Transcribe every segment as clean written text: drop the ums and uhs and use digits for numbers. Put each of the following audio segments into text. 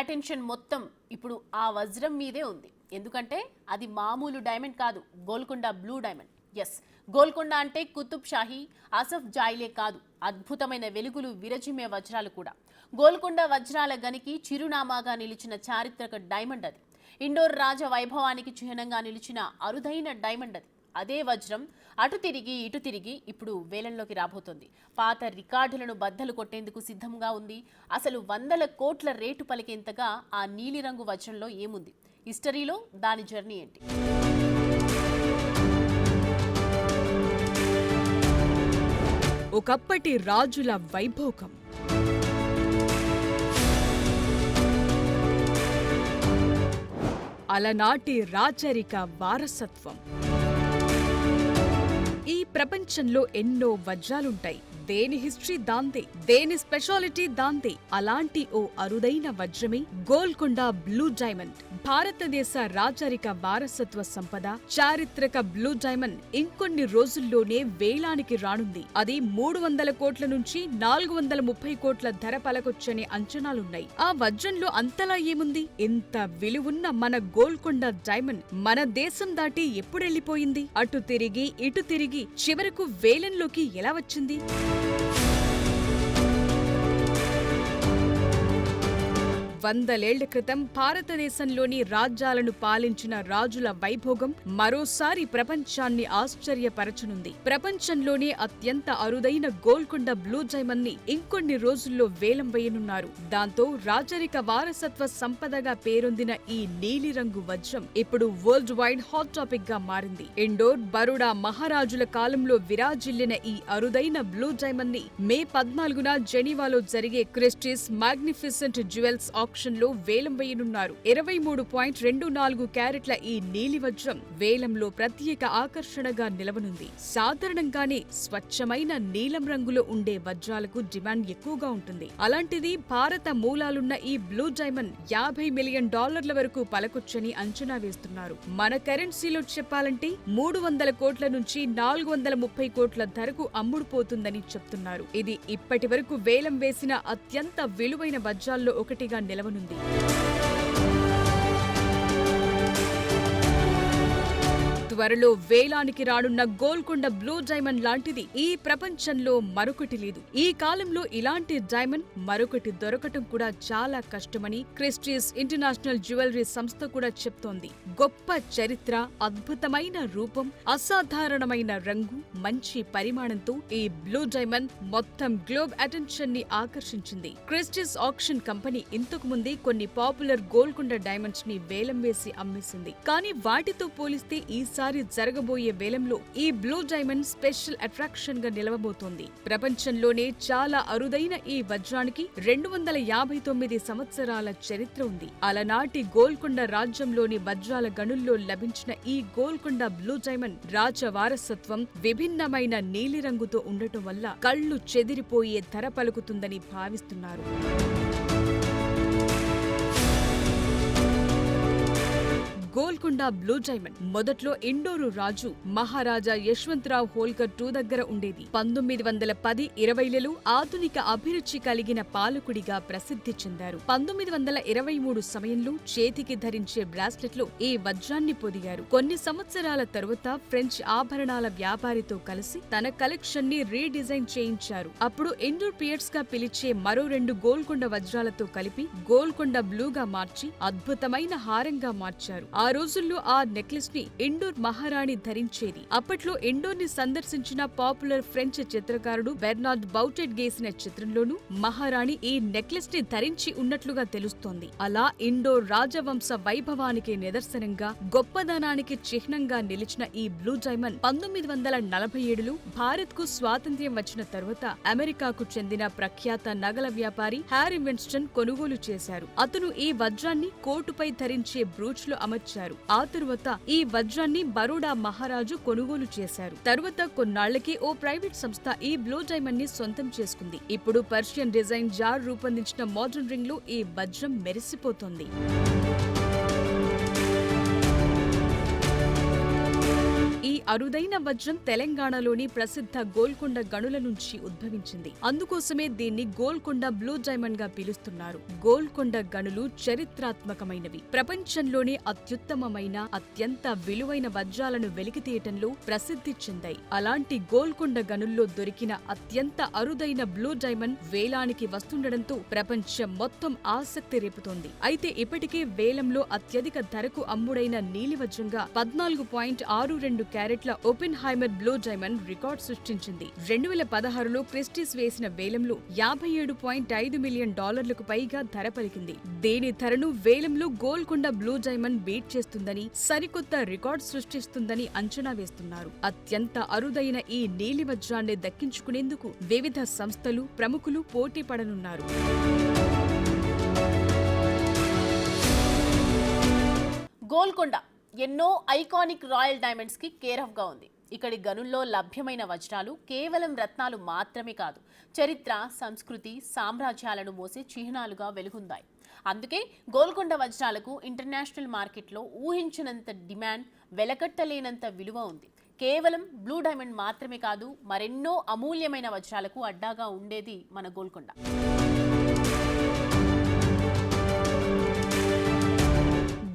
Attention మొత్తం ఇప్పుడు ఆ వజ్రం మీదే ఉంది. ఎందుకంటే అది మామూలు డైమండ్ కాదు, Golconda blue diamond. Yes, Golconda అంటే కుతుబ్ షాహీ, ఆసఫ్ జాయిలే కాదు, అద్భుతమైన వెలుగులు విరజిమ్మే వజ్రాలు కూడా. గోల్కొండ వజ్రాల గనికి చిరునామాగా నిలిచిన చారిత్రక డైమండ్ అది. ఇండోర్ రాజ వైభవానికి చిహ్నంగా నిలిచిన అరుదైన డైమండ్ అది. అదే వజ్రం అటు తిరిగి ఇటు తిరిగి ఇప్పుడు వేలంలోకి రాబోతోంది. పాత రికార్డులను బద్దలు కొట్టేందుకు సిద్ధంగా ఉంది. అసలు వందల కోట్ల రేటు పలికేంతగా ఆ నీలిరంగు వజ్రంలో ఏముంది? హిస్టరీలో దాని జర్నీ ఏంటి? ఒకప్పటి రాజుల వైభోగం, అలనాటి రాచరిక వారసత్వం. ఈ ప్రపంచంలో ఎన్నో వజ్రాలుంటాయి. దేని హిస్టరీ దాందే, దేని స్పెషాలిటీ దాందే. అలాంటి ఓ అరుదైన వజ్రమే గోల్కొండ బ్లూ డైమండ్. భారతదేశ రాచరిక వారసత్వ సంపద, చారిత్రక బ్లూ డైమండ్ ఇంకొన్ని రోజుల్లోనే వేలానికి రానుంది. అది 300 కోట్ల నుంచి 430 కోట్ల ధర పలకొచ్చనే అంచనాలున్నాయి. ఆ వజ్రంలో అంతలా ఏముంది? ఇంత విలువున్న మన గోల్కొండ డైమండ్ మన దేశం దాటి ఎప్పుడెళ్లిపోయింది? అటు తిరిగి ఇటు తిరిగి చివరకు వేలంలోకి ఎలా వచ్చింది? వందలేళ్ల క్రితం భారతదేశంలోని రాజ్యాలను పాలించిన రాజుల వైభోగం మరోసారి ప్రపంచాన్ని ఆశ్చర్యపరచనుంది. ప్రపంచంలోనే అత్యంత అరుదైన గోల్కొండ బ్లూ డైమండ్ ని ఇంకొన్ని రోజుల్లో వేలం వేయనున్నారు. దాంతో రాజరిక వారసత్వ సంపదగా పేరొందిన ఈ నీలిరంగు వజ్రం ఇప్పుడు వరల్డ్ వైడ్ హాట్ టాపిక్ గా మారింది. ఇండోర్, బరోడా మహారాజుల కాలంలో విరాజిల్లిన ఈ అరుదైన బ్లూ డైమండ్ ని మే 14న జెనీవాలో జరిగే క్రిస్టీస్ మ్యాగ్నిఫిసెంట్ జ్యువెల్స్ ఆక్షన్లో వేలం వేయనున్నారు. 23.24 క్యారెట్ల ఈ నీలి వజ్రం వేలంలో ప్రత్యేక ఆకర్షణగా నిలవనుంది. సాధారణంగానే స్వచ్ఛమైన నీలం రంగులో ఉండే వజ్రాలకు డిమాండ్ ఎక్కువగా ఉంటుంది. అలాంటిది భారత మూలాలున్న ఈ బ్లూ డైమండ్ $50 మిలియన్ వరకు పలకొచ్చని అంచనా వేస్తున్నారు. మన కరెన్సీలో చెప్పాలంటే 300 కోట్ల నుంచి 430 కోట్ల ధరకు అమ్ముడుపోతుందని చెప్తున్నారు. ఇది ఇప్పటి వరకు వేలం వేసిన అత్యంత విలువైన వజ్రాల్లో ఒకటిగా నిలవనుంది. త్వరలో వేలానికి రానున్న గోల్కొండ బ్లూ డైమండ్ లాంటిది ఈ ప్రపంచంలో మరొకటి లేదు. ఈ కాలంలో ఇలాంటి డైమండ్ మరొకటి దొరకటం కూడా చాలా కష్టమని క్రిస్టీస్ ఇంటర్నేషనల్ జ్యువెలరీ సంస్థ కూడా చెప్తోంది. గొప్ప చరిత్ర, అద్భుతమైన రూపం, అసాధారణమైన రంగు, మంచి పరిమాణంతో ఈ బ్లూ డైమండ్ మొత్తం గ్లోబ్ అటెన్షన్ ని ఆకర్షించింది. క్రిస్టీస్ ఆక్షన్ కంపెనీ ఇంతకు ముందే కొన్ని పాపులర్ గోల్కొండ డైమండ్స్ ని వేలం వేసి అమ్మేసింది. కానీ వాటితో పోలిస్తే ఈసారి జరగబోయే వేలంలో ఈ బ్లూ డైమండ్ స్పెషల్ అట్రాక్షన్ గా నిలవబోతోంది. ప్రపంచంలోనే చాలా అరుదైన ఈ వజ్రానికి 259 సంవత్సరాల చరిత్ర ఉంది. అలనాటి గోల్కొండ రాజ్యంలోని వజ్రాల గనుల్లో లభించిన ఈ గోల్కొండ బ్లూ డైమండ్ రాజ వారసత్వం విభిన్నమైన నీలిరంగుతో ఉండటం వల్ల కళ్లు చెదిరిపోయే ధర పలుకుతుందని భావిస్తున్నారు. గోల్కొండ బ్లూ డైమండ్ మొదట్లో ఇండోరు రాజు మహారాజా యశ్వంతరావు హోల్కర్ II దగ్గర ఉండేది. 1910-20లలో ఆధునిక అభిరుచి కలిగిన పాలకుడిగా ప్రసిద్ధి చెందారు. 1923 సమయంలో చేతికి ధరించే బ్రాస్లెట్ లో ఈ వజ్రాన్ని పొదిగారు. కొన్ని సంవత్సరాల తరువాత ఫ్రెంచ్ ఆభరణాల వ్యాపారితో కలిసి తన కలెక్షన్ ని రీడిజైన్ చేయించారు. అప్పుడు ఇండోర్ పియర్స్ గా పిలిచే మరో 2 గోల్కొండ వజ్రాలతో కలిపి గోల్కొండ బ్లూగా మార్చి అద్భుతమైన హారంగా మార్చారు. ఆ రోజుల్లో ఆ నెక్లెస్ ని ఇండోర్ మహారాణి ధరించేది. అప్పట్లో ఇండోర్ ని సందర్శించిన పాపులర్ ఫ్రెంచ్ చిత్రకారుడు బెర్నార్డ్ బౌటెట్ గీసిన చిత్రంలోనూ మహారాణి ఈ నెక్లెస్ ని ధరించి ఉన్నట్లుగా తెలుస్తోంది. అలా ఇండోర్ రాజవంశ వైభవానికి నిదర్శనంగా, గొప్పదనానికి చిహ్నంగా నిలిచిన ఈ బ్లూ డైమండ్ 1947లో భారత్ కు స్వాతంత్ర్యం వచ్చిన తరువాత అమెరికాకు చెందిన ప్రఖ్యాత నగల వ్యాపారి హ్యారీ విన్స్టన్ కొనుగోలు చేశారు. అతను ఈ వజ్రాన్ని కోటుపై ధరించే బ్రూచ్ లో అమర్చారు. ఆ తరువాత ఈ వజ్రాన్ని బరోడా మహారాజు కొనుగోలు చేశారు. తరువాత కొన్నాళ్లకి ఓ ప్రైవేట్ సంస్థ ఈ బ్లూ డైమండ్ ని సొంతం చేసుకుంది. ఇప్పుడు పర్షియన్ డిజైన్ జార్ రూపొందించిన మోడర్న్ రింగ్ లో ఈ వజ్రం మెరిసిపోతోంది. ఈ అరుదైన వజ్రం తెలంగాణలోని ప్రసిద్ధ గోల్కొండ గనుల నుంచి ఉద్భవించింది. అందుకోసమే దీన్ని గోల్కొండ బ్లూ డైమండ్ గా పిలుస్తున్నారు. గోల్కొండ గనులు చరిత్రాత్మకమైనవి. ప్రపంచంలోనే అత్యుత్తమమైన, అత్యంత విలువైన వజ్రాలను వెలికితీయటంలో ప్రసిద్ధి చెందాయి. అలాంటి గోల్కొండ గనుల్లో దొరికిన అత్యంత అరుదైన బ్లూ డైమండ్ వేలానికి వస్తుండటంతో ప్రపంచం మొత్తం ఆసక్తి రేపుతోంది. అయితే ఇప్పటికే వేలంలో అత్యధిక ధరకు అమ్ముడైన నీలి వజ్రంగా 14.62 క్యారెట్ల ఓపెన్ హైమర్ బ్లూ డైమండ్ రికార్డ్ సృష్టించింది. 2016లో క్రిస్టీస్ వేసిన వేలంలో $57.5 మిలియన్ పైగా ధర పలికింది. దీని ధరను వేలంలో గోల్కొండ బ్లూ డైమండ్ బీట్ చేస్తుందని, సరికొత్త రికార్డ్ సృష్టిస్తుందని అంచనా వేస్తున్నారు. అత్యంత అరుదైన ఈ నీలి వజ్రాన్ని దక్కించుకునేందుకు వివిధ సంస్థలు, ప్రముఖులు పోటీ పడనున్నారు. గోల్కొండ ఎన్నో ఐకానిక్ రాయల్ డైమండ్స్ కి కేర్ ఆఫ్ గా ఉంది. ఇక్కడి గనుల్లో లభ్యమైన వజ్రాలు కేవలం రత్నాలు మాత్రమే కాదు, చరిత్ర, సంస్కృతి, సామ్రాజ్యాలను మోసే చిహ్నాలుగా వెలుగొందాయి. అందుకే గోల్కొండ వజ్రాలకు ఇంటర్నేషనల్ మార్కెట్లో ఊహించినంత డిమాండ్, వెలకట్టలేనంత విలువ ఉంది. కేవలం బ్లూ డైమండ్ మాత్రమే కాదు, మరెన్నో అమూల్యమైన వజ్రాలకు అడ్డాగా ఉండేది మన గోల్కొండ.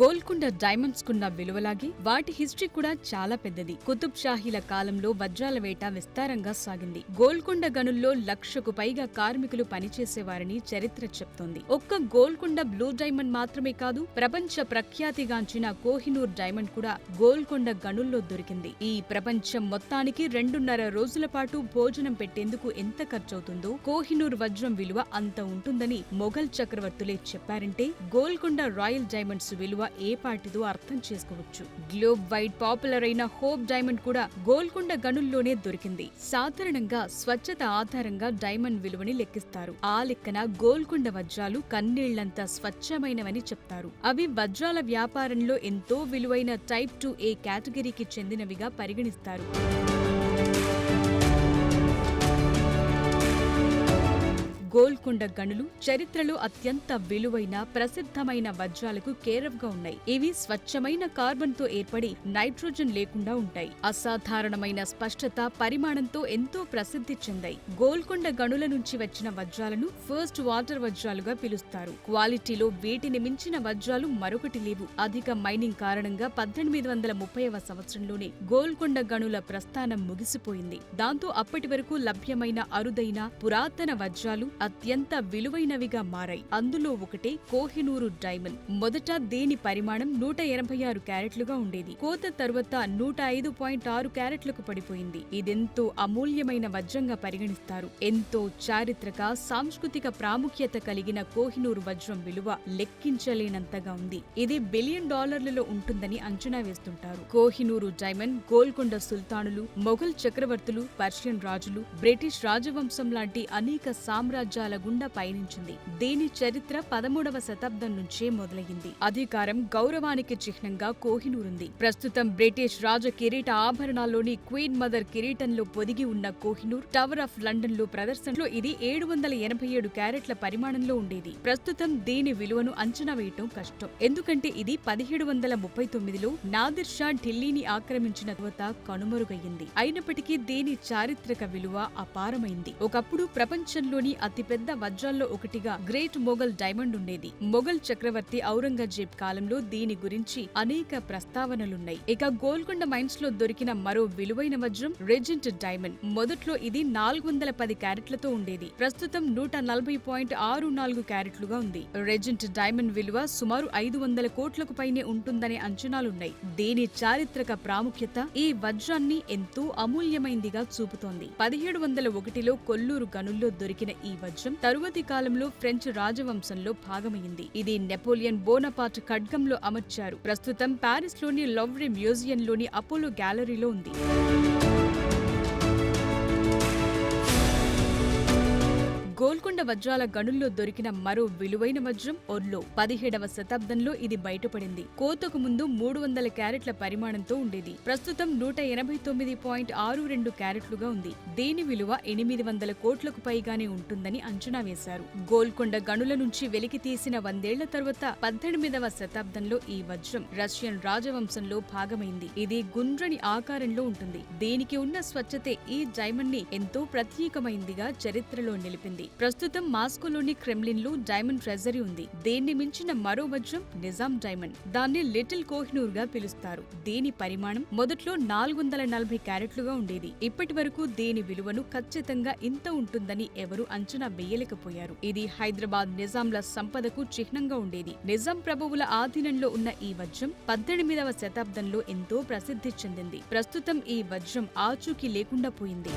గోల్కొండ డైమండ్స్ కున్న విలువలాగే వాటి హిస్టరీ కూడా చాలా పెద్దది. కుతుబ్ షాహీల కాలంలో వజ్రాల వేట విస్తారంగా సాగింది. గోల్కొండ గనుల్లో 1,00,000కు పైగా కార్మికులు పనిచేసేవారని చరిత్ర చెప్తోంది. ఒక్క గోల్కొండ బ్లూ డైమండ్ మాత్రమే కాదు, ప్రపంచ ప్రఖ్యాతిగాంచిన కోహినూర్ డైమండ్ కూడా గోల్కొండ గనుల్లో దొరికింది. ఈ ప్రపంచం మొత్తానికి 2.5 రోజుల పాటు భోజనం పెట్టేందుకు ఎంత ఖర్చవుతుందో కోహినూర్ వజ్రం విలువ అంత ఉంటుందని మొఘల్ చక్రవర్తులే చెప్పారంటే గోల్కొండ రాయల్ డైమండ్స్ విలువ ఏ పాటిదో అర్థం చేసుకోవచ్చు. గ్లోబ్ వైడ్ పాపులర్ అయిన హోప్ డైమండ్ కూడా గోల్కొండ గనుల్లోనే దొరికింది. సాధారణంగా స్వచ్ఛత ఆధారంగా డైమండ్ విలువని లెక్కిస్తారు. ఆ లెక్కన గోల్కొండ వజ్రాలు కన్నీళ్లంతా స్వచ్ఛమైనవని చెప్తారు. అవి వజ్రాల వ్యాపారంలో ఎంతో విలువైన టైప్ 2A కేటగిరీకి చెందినవిగా పరిగణిస్తారు. గోల్కొండ గనులు చరిత్రలో అత్యంత విలువైన, ప్రసిద్ధమైన వజ్రాలకు కేరఫ్ గా ఉన్నాయి. ఇవి స్వచ్ఛమైన కార్బన్ తో ఏర్పడి నైట్రోజన్ లేకుండా ఉంటాయి. అసాధారణమైన స్పష్టత, పరిమాణంతో ఎంతో ప్రసిద్ధి చెందాయి. గోల్కొండ గనుల నుంచి వచ్చిన వజ్రాలను ఫస్ట్ వాటర్ వజ్రాలుగా పిలుస్తారు. క్వాలిటీలో వీటిని మించిన వజ్రాలు మరొకటి లేవు. అధిక మైనింగ్ కారణంగా 1830వ సంవత్సరంలోనే గోల్కొండ గనుల ప్రస్థానం ముగిసిపోయింది. దాంతో అప్పటి వరకు లభ్యమైన అరుదైన పురాతన వజ్రాలు అత్యంత విలువైనవిగా మారాయి. అందులో ఒకటే కోహినూరు డైమండ్. మొదట దీని పరిమాణం 186 క్యారెట్లుగా ఉండేది. కోత తరువాత 105.6 క్యారెట్లకు పడిపోయింది. ఇదెంతో అమూల్యమైన వజ్రంగా పరిగణిస్తారు. ఎంతో చారిత్రక, సాంస్కృతిక ప్రాముఖ్యత కలిగిన కోహినూరు వజ్రం విలువ లెక్కించలేనంతగా ఉంది. ఇది $1 బిలియన్ ఉంటుందని అంచనా వేస్తుంటారు. కోహినూరు డైమండ్ గోల్కొండ సుల్తానులు, మొఘల్ చక్రవర్తులు, పర్షియన్ రాజులు, బ్రిటిష్ రాజవంశం లాంటి అనేక సామ్రాజ్యాల గుండా పయనించింది. దీని చరిత్ర 13వ శతాబ్దం నుంచే మొదలయ్యింది. అధికారం, గౌరవానికి చిహ్నంగా కోహినూరుంది. ప్రస్తుతం బ్రిటిష్ రాజ కిరీట ఆభరణాల్లోని క్వీన్ మదర్ కిరీటంలో పొదిగి ఉన్న కోహినూర్ టవర్ ఆఫ్ లండన్ లో ప్రదర్శనలో ఇది 787 క్యారెట్ల పరిమాణంలో ఉండేది. ప్రస్తుతం దీని విలువను అంచనా వేయటం కష్టం. ఎందుకంటే ఇది 1739లో నాదిర్ షా ఢిల్లీని ఆక్రమించిన తరువాత కనుమరుగయ్యింది. అయినప్పటికీ దీని చారిత్రక విలువ అపారమైంది. ఒకప్పుడు ప్రపంచంలోని అతిపెద్ద వజ్రాల్లో ఒకటిగా గ్రేట్ మొఘల్ డైమండ్ ఉండేది. మొఘల్ చక్రవర్తి ఔరంగజేబ్ కాలంలో దీని గురించి అనేక ప్రస్తావనలున్నాయి. ఇక గోల్కొండ మైన్స్ లో దొరికిన మరో విలువైన వజ్రం రెజెంట్ డైమండ్. మొదట్లో ఇది 410 క్యారెట్లతో ఉండేది. ప్రస్తుతం 140.64 క్యారెట్లుగా ఉంది. రెజెంట్ డైమండ్ విలువ సుమారు 500 కోట్లకు పైనే ఉంటుందనే అంచనాలున్నాయి. దీని చారిత్రక ప్రాముఖ్యత ఈ వజ్రాన్ని ఎంతో అమూల్యమైందిగా చూపుతోంది. 1701లో కొల్లూరు గనుల్లో దొరికిన ఈ వజ్రం తరువాతి కాలంలో ఫ్రెంచ్ రాజవంశంలో భాగమైంది. ఇది నెపోలియన్ బోనపార్ట్ ఖడ్గంలో అమర్చారు. ప్రస్తుతం పారిస్ లోని లవ్రీ మ్యూజియంలోని అపోలో గ్యాలరీలో ఉంది. గోల్కొండ వజ్రాల గనుల్లో దొరికిన మరో విలువైన వజ్రం ఒర్లో. 17వ శతాబ్దంలో ఇది బయటపడింది. కోతకు ముందు 300 క్యారెట్ల పరిమాణంతో ఉండేది. ప్రస్తుతం 189.62 క్యారెట్లుగా ఉంది. దీని విలువ 800 కోట్లకు పైగానే ఉంటుందని అంచనా వేశారు. గోల్కొండ గనుల నుంచి వెలికి తీసిన 100 ఏళ్ల తర్వాత 18వ శతాబ్దంలో ఈ వజ్రం రష్యన్ రాజవంశంలో భాగమైంది. ఇది గుండ్రని ఆకారంలో ఉంటుంది. దీనికి ఉన్న స్వచ్ఛతే ఈ డైమండ్ ని ఎంతో ప్రత్యేకమైందిగా చరిత్రలో నిలిపింది. ప్రస్తుతం మాస్కోలోని క్రెమ్లిన్ లో డైమండ్ ట్రెజరీ ఉంది. దీన్ని మించిన మరో వజ్రం నిజాం డైమండ్. దాన్ని లిటిల్ కోహినూర్ గా పిలుస్తారు. దీని పరిమాణం మొదట్లో 440 క్యారెట్లుగా ఉండేది. ఇప్పటి వరకు దీని విలువను ఖచ్చితంగా ఇంత ఉంటుందని ఎవరూ అంచనా వేయలేకపోయారు. ఇది హైదరాబాద్ నిజాంల సంపదకు చిహ్నంగా ఉండేది. నిజాం ప్రభువుల ఆధీనంలో ఉన్న ఈ వజ్రం 18వ శతాబ్దంలో ఎంతో ప్రసిద్ధి చెందింది. ప్రస్తుతం ఈ వజ్రం ఆచూకీ లేకుండా పోయింది.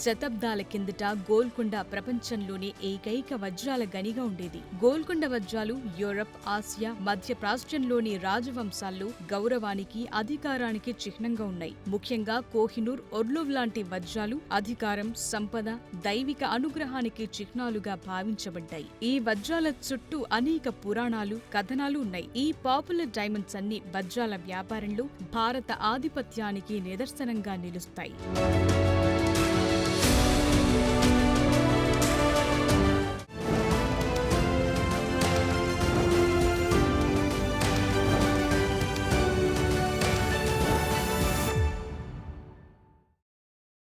శతాబ్దాల కిందట గోల్కొండ ప్రపంచంలోనే ఏకైక వజ్రాల గనిగా ఉండేది. గోల్కొండ వజ్రాలు యూరప్, ఆసియా, మధ్య ప్రాచ్యంలోని రాజవంశాల్లో గౌరవానికి, అధికారానికి చిహ్నంగా ఉన్నాయి. ముఖ్యంగా కోహినూర్, ఒర్లోవ్ లాంటి వజ్రాలు అధికారం, సంపద, దైవిక అనుగ్రహానికి చిహ్నాలుగా భావించబడ్డాయి. ఈ వజ్రాల చుట్టూ అనేక పురాణాలు, కథనాలు ఉన్నాయి. ఈ పాపులర్ డైమండ్స్ అన్ని వజ్రాల వ్యాపారంలో భారత ఆధిపత్యానికి నిదర్శనంగా నిలుస్తాయి.